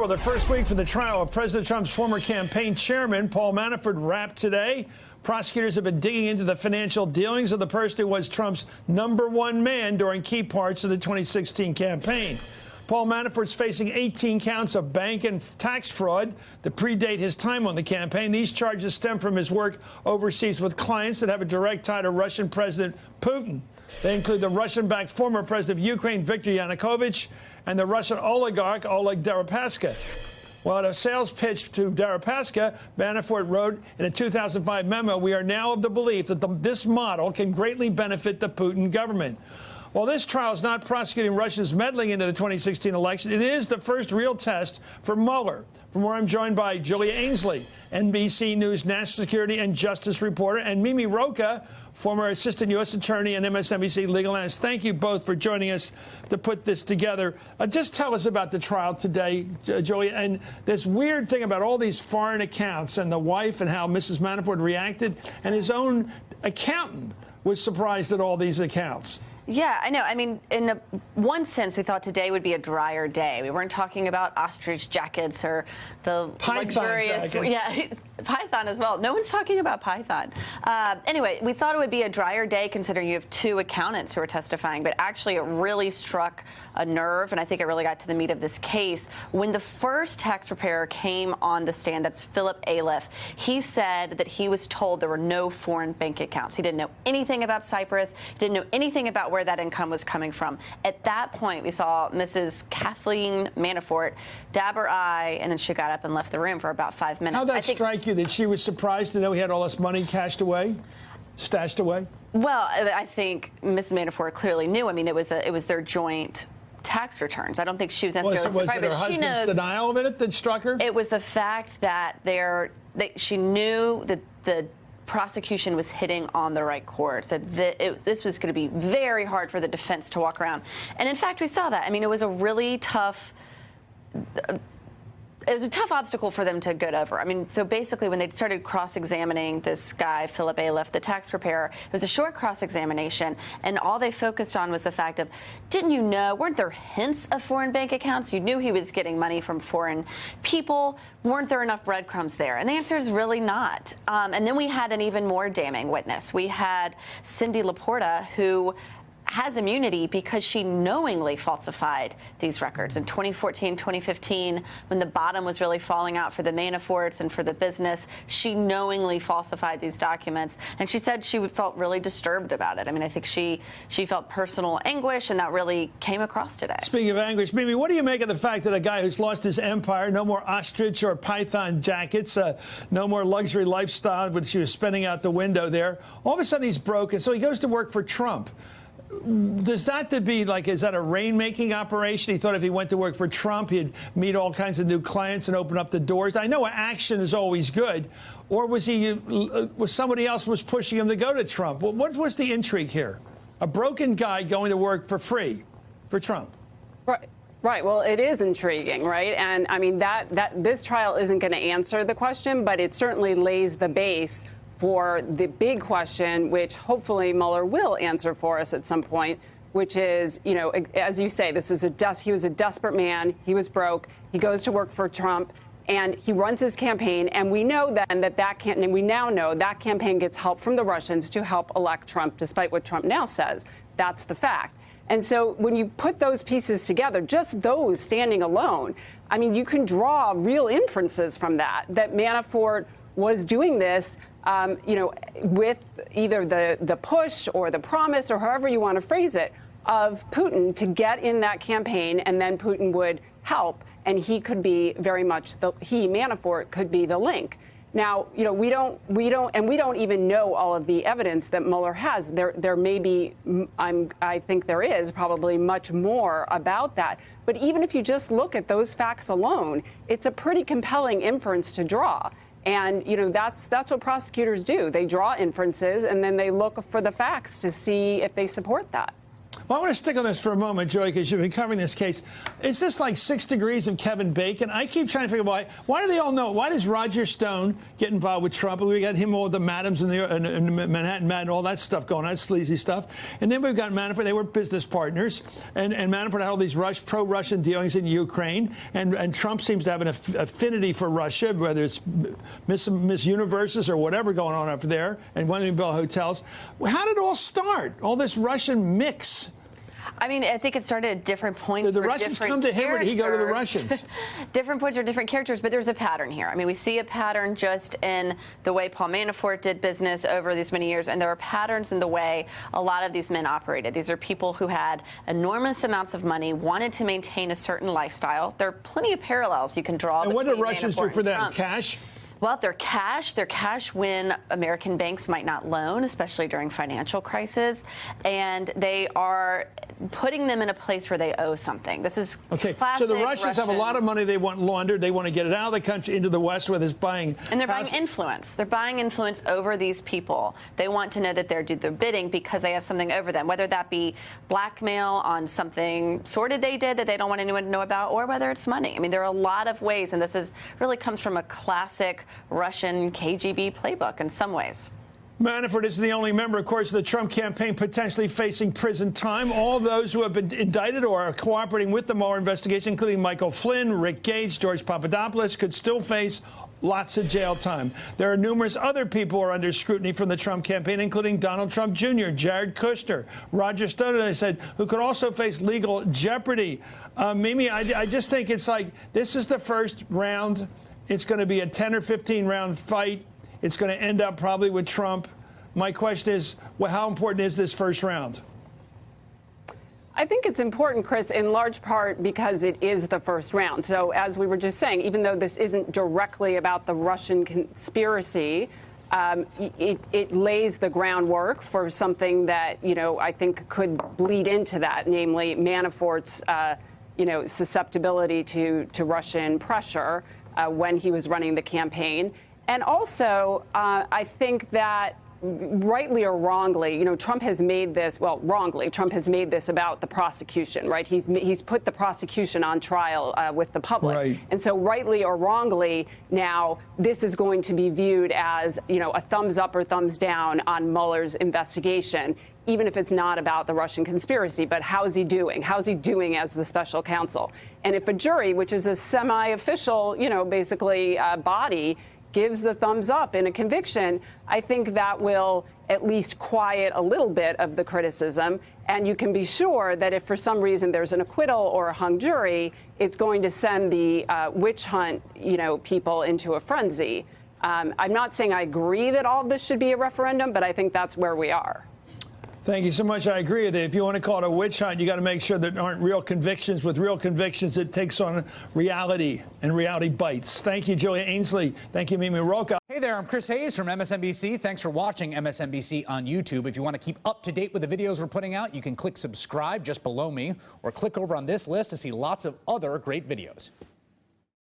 April, the first week for the trial of President Trump's former campaign chairman, Paul Manafort, wrapped today. Prosecutors have been digging into the financial dealings of the person who was Trump's #1 man during key parts of the 2016 campaign. Paul Manafort's facing 18 counts of bank and tax fraud that predate his time on the campaign. These charges stem from his work overseas with clients that have a direct tie to Russian President Putin. They include the Russian-backed former president of Ukraine, Viktor Yanukovych, and the Russian oligarch Oleg Deripaska. Well, in a sales pitch to Deripaska, Manafort wrote in a 2005 memo, "We are now of the belief that this model can greatly benefit the Putin government." While this trial is not prosecuting Russia's meddling into the 2016 election, it is the first real test for Mueller. From where I'm joined by Julia Ainsley, NBC News national security and justice reporter, and Mimi Rocah, former assistant U.S. attorney and MSNBC legal analyst. Thank you both for joining us to put this together. Just tell us about the trial today, Julia, and this weird thing about all these foreign accounts and the wife and how Mrs. Manafort reacted, and his own accountant was surprised at all these accounts. Yeah, I know. I mean, in one sense, we thought today would be a drier day. We weren't talking about ostrich jackets or the Python luxurious, jackets. yeah, Python as well. No one's talking about Python. Anyway, we thought it would be a drier day considering you have two accountants who are testifying, but actually it really struck a nerve, and I think it really got to the meat of this case. When the first tax preparer came on the stand, that's Philip Aliff, he said that he was told there were no foreign bank accounts. He didn't know anything about Cyprus. He didn't know anything about where that income was coming from. At that point, we saw Mrs. Kathleen Manafort dab her eye, and then she got up and left the room for about 5 minutes. How'd that strike you, that she was surprised to know he had all this money stashed away? Well, I think Mrs. Manafort clearly knew. I mean, it was their joint tax returns. I don't think she was necessarily surprised, but she knows denial of it that struck her. It was the fact that she knew that the prosecution was hitting on the right chords, that this was going to be very hard for the defense to walk around. And in fact, we saw that. I mean, it was a really tough obstacle for them to get over. I mean, so basically when they started cross-examining this guy, Philip Aliff, the tax preparer, it was a short cross-examination, and all they focused on was the fact of, didn't you know, weren't there hints of foreign bank accounts? You knew he was getting money from foreign people. Weren't there enough breadcrumbs there? And the answer is really not. And then we had an even more damning witness. We had Cindy Laporta, who has immunity because she knowingly falsified these records. In 2014, 2015, when the bottom was really falling out for the Manaforts and for the business, she knowingly falsified these documents. And she said she felt really disturbed about it. I mean, I think she felt personal anguish, and that really came across today. Speaking of anguish, Mimi, what do you make of the fact that a guy who's lost his empire, no more ostrich or python jackets, no more luxury lifestyle, which he was spending out the window there, all of a sudden he's broke, and so he goes to work for Trump. Does that to be like, is that a rainmaking operation? He thought if he went to work for Trump, he'd meet all kinds of new clients and open up the doors. I know action is always good. Or was somebody else was pushing him to go to Trump? What was the intrigue here? A broken guy going to work for free for Trump. Right. Well, it is intriguing, right? And I mean, this trial isn't going to answer the question, but it certainly lays the base for the big question, which hopefully Mueller will answer for us at some point, which is, you know, as you say, he was a desperate man. He was broke. He goes to work for Trump, and he runs his campaign. And we know then we now know that campaign gets help from the Russians to help elect Trump, despite what Trump now says. That's the fact. And so when you put those pieces together, just those standing alone, I mean, you can draw real inferences from that Manafort was doing this, with either the push or the promise, or however you want to phrase it, of Putin to get in that campaign, and then Putin would help, and he could be very much Manafort could be the link. Now, you know, we don't even know all of the evidence that Mueller has. There may be, I think there is probably much more about that. But even if you just look at those facts alone, it's a pretty compelling inference to draw. And, you know, that's what prosecutors do. They draw inferences, and then they look for the facts to see if they support that. Well, I want to stick on this for a moment, Joy, because you've been covering this case. Is this like 6 degrees of Kevin Bacon? I keep trying to figure out why do they all know? Why does Roger Stone get involved with Trump? And we got him all the madams and Manhattan Mad and all that stuff going on, that sleazy stuff. And then we've got Manafort. They were business partners. And Manafort had all these pro-Russian dealings in Ukraine. And Trump seems to have an affinity for Russia, whether it's Miss Universes or whatever going on over there, and William Bell hotels. How did it all start? All this Russian mix. I mean, I think it started at different points. The Russians come to him, or did he go to the Russians? Different points for different characters, but there's a pattern here. I mean, we see a pattern just in the way Paul Manafort did business over these many years, and there are patterns in the way a lot of these men operated. These are people who had enormous amounts of money, wanted to maintain a certain lifestyle. There are plenty of parallels you can draw. And what do Russians do for them? Trump. Cash? Well, they're cash when American banks might not loan, especially during financial crisis, and they are putting them in a place where they owe something. This is okay. Classic So the Russians have a lot of money they want laundered. They want to get it out of the country into the West, where there's buying. And they're buying influence. They're buying influence over these people. They want to know that they're doing their bidding because they have something over them, whether that be blackmail on something sordid they did that they don't want anyone to know about, or whether it's money. I mean, there are a lot of ways, and this really comes from a classic Russian KGB playbook in some ways. Manafort is the only member, of course, of the Trump campaign potentially facing prison time. All those who have been indicted or are cooperating with the Mueller investigation, including Michael Flynn, Rick Gage, George Papadopoulos, could still face lots of jail time. There are numerous other people who are under scrutiny from the Trump campaign, including Donald Trump Jr., Jared Kushner, Roger Stone, I said, who could also face legal jeopardy. Mimi, I just think it's like this is the first round. It's going to be a 10 or 15 round fight. It's going to end up probably with Trump. My question is, well, how important is this first round? I think it's important, Chris, in large part because it is the first round. So as we were just saying, even though this isn't directly about the Russian conspiracy, it lays the groundwork for something that, I think could bleed into that, namely Manafort's, susceptibility to Russian pressure when he was running the campaign. And also, I think that rightly or wrongly, Trump has made this, well, wrongly, Trump has made this about the prosecution, right? He's put the prosecution on trial with the public. Right. And so rightly or wrongly, now this is going to be viewed as, a thumbs up or thumbs down on Mueller's investigation, even if it's not about the Russian conspiracy. But how's he doing? How's he doing as the special counsel? And if a jury, which is a semi-official, basically body, gives the thumbs up in a conviction, I think that will at least quiet a little bit of the criticism. And you can be sure that if for some reason there's an acquittal or a hung jury, it's going to send the witch hunt, people into a frenzy. I'm not saying I agree that all of this should be a referendum, but I think that's where we are. Thank you so much. I agree with you. If you want to call it a witch hunt, you got to make sure there aren't real convictions. With real convictions, it takes on reality, and reality bites. Thank you, Julia Ainsley. Thank you, Mimi Rocha. Hey there, I'm Chris Hayes from MSNBC. Thanks for watching MSNBC on YouTube. If you want to keep up to date with the videos we're putting out, you can click subscribe just below me, or click over on this list to see lots of other great videos.